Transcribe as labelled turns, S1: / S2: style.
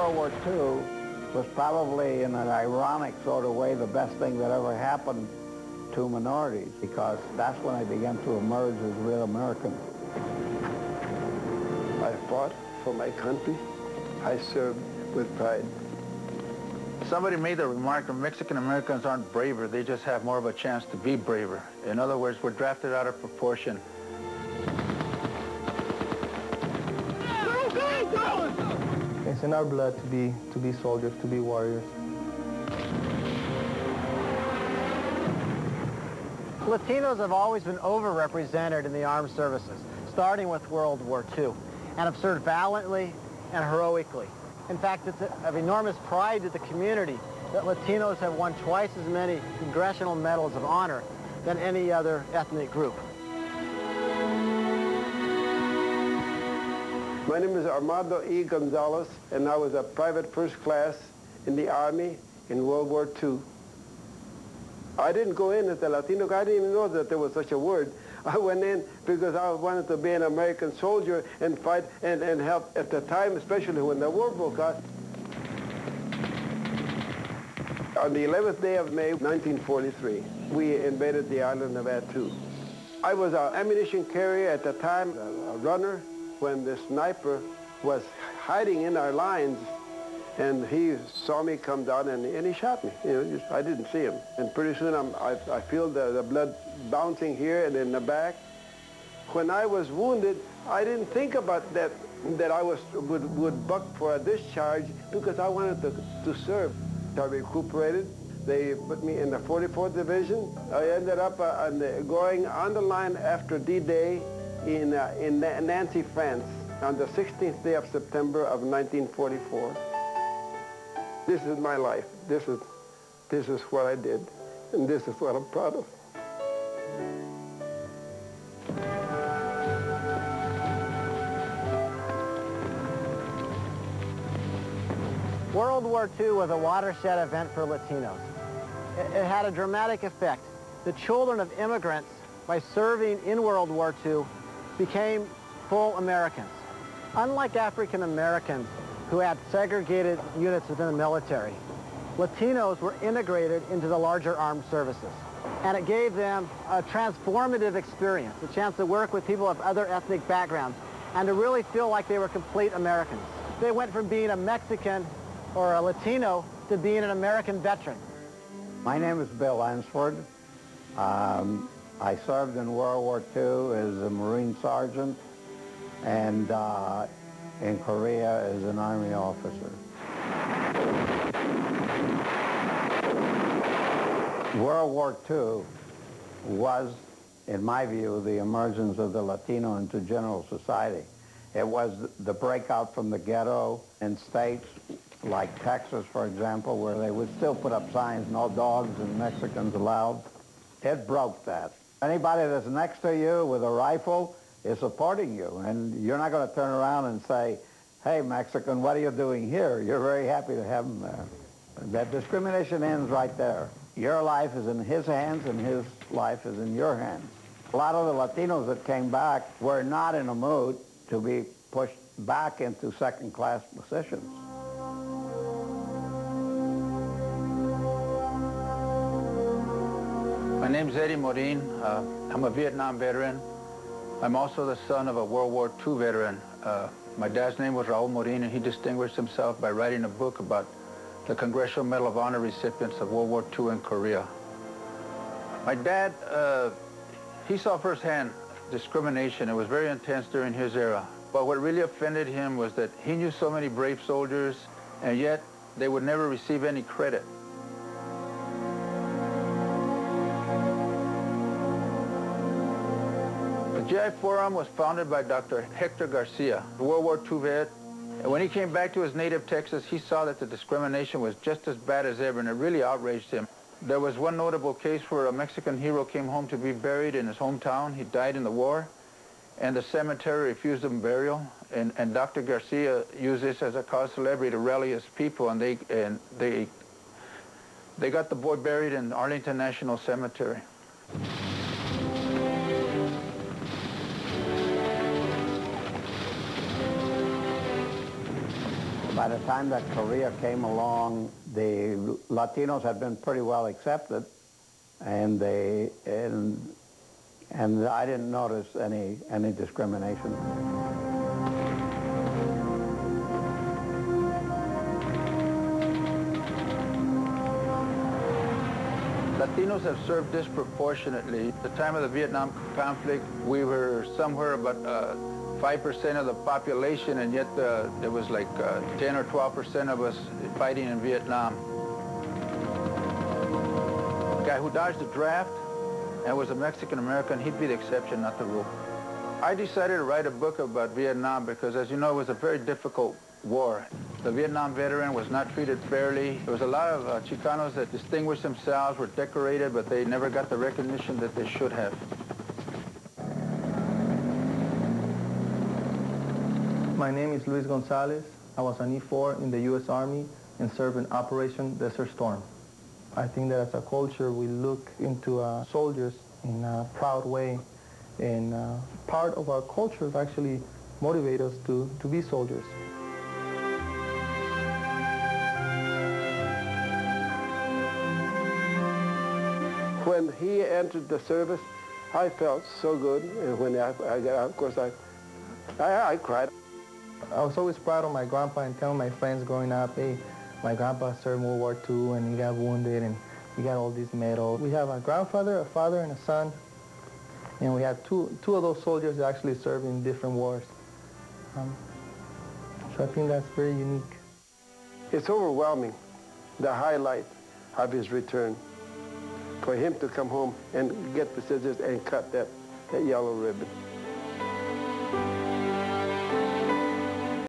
S1: World War II was probably, in an ironic sort of way, the best thing that ever happened to minorities, because that's when they began to emerge as real Americans.
S2: I fought for my country. I served with pride.
S3: Somebody made the remark that Mexican Americans aren't braver, they just have more of a chance to be braver. In other words, we're drafted out of proportion.
S4: It's in our blood to be soldiers, to be warriors.
S5: Latinos have always been overrepresented in the armed services, starting with World War II, and have served valiantly and heroically. In fact, it's of enormous pride to the community that Latinos have won twice as many Congressional Medals of Honor than any other ethnic group.
S2: My name is Armando E. Gonzalez, and I was a private first class in the Army in World War II. I didn't go in as a Latino guy. I didn't even know that there was such a word. I went in because I wanted to be an American soldier and fight and help at the time, especially when the war broke out. On the 11th day of May, 1943, we invaded the island of Attu. I was an ammunition carrier at the time, a runner, when the sniper was hiding in our lines, and he saw me come down and he shot me. You know, I didn't see him. And pretty soon I feel the blood bouncing here and in the back. When I was wounded, I didn't think about that I would buck for a discharge because I wanted to serve. I recuperated. They put me in the 44th Division. I ended up going on the line after D-Day in Nancy, France, on the 16th day of September of 1944. This is my life. This is what I did, and this is what I'm proud of.
S5: World War II was a watershed event for Latinos. It had a dramatic effect. The children of immigrants, by serving in World War II, became full Americans. Unlike African Americans, who had segregated units within the military, Latinos were integrated into the larger armed services. And it gave them a transformative experience, a chance to work with people of other ethnic backgrounds and to really feel like they were complete Americans. They went from being a Mexican or a Latino to being an American veteran.
S1: My name is Bill Ansford. I served in World War II as a Marine sergeant and in Korea as an Army officer. World War II was, in my view, the emergence of the Latino into general society. It was the breakout from the ghetto in states like Texas, for example, where they would still put up signs, no dogs and Mexicans allowed. It broke that. Anybody that's next to you with a rifle is supporting you, and you're not going to turn around and say, hey, Mexican, what are you doing here? You're very happy to have him there. That discrimination ends right there. Your life is in his hands, and his life is in your hands. A lot of the Latinos that came back were not in a mood to be pushed back into second-class positions.
S3: My name's Eddie Morin. I'm a Vietnam veteran. I'm also the son of a World War II veteran. My dad's name was Raul Morin, and he distinguished himself by writing a book about the Congressional Medal of Honor recipients of World War II in Korea. My dad, he saw firsthand discrimination. It was very intense during his era. But what really offended him was that he knew so many brave soldiers, and yet they would never receive any credit. The GI Forum was founded by Dr. Hector Garcia, a World War II vet. And when he came back to his native Texas, he saw that the discrimination was just as bad as ever, and it really outraged him. There was one notable case where a Mexican hero came home to be buried in his hometown. He died in the war, and the cemetery refused him burial. And Dr. Garcia used this as a cause celebre to rally his people, and they got the boy buried in Arlington National Cemetery.
S1: By By the time that Korea came along, the Latinos had been pretty well accepted, and I didn't notice any discrimination.
S3: Latinos have served disproportionately. At the time of the Vietnam conflict, we were somewhere about 5% of the population, and yet there was like 10 or 12% of us fighting in Vietnam. The guy who dodged the draft and was a Mexican-American, he'd be the exception, not the rule. I decided to write a book about Vietnam because, as you know, it was a very difficult war. The Vietnam veteran was not treated fairly. There was a lot of Chicanos that distinguished themselves, were decorated, but they never got the recognition that they should have.
S4: My name is Luis Gonzalez. I was an E4 in the U.S. Army and served in Operation Desert Storm. I think that as a culture, we look into soldiers in a proud way, and part of our culture actually motivates us to be soldiers.
S2: When he entered the service, I felt so good, and when I got out, of course, I cried.
S4: I was always proud of my grandpa and telling my friends growing up, hey, my grandpa served World War II and he got wounded and he got all these medals. We have a grandfather, a father, and a son, and we have two of those soldiers that actually served in different wars. So I think that's very unique.
S2: It's overwhelming, the highlight of his return, for him to come home and get the scissors and cut that yellow ribbon.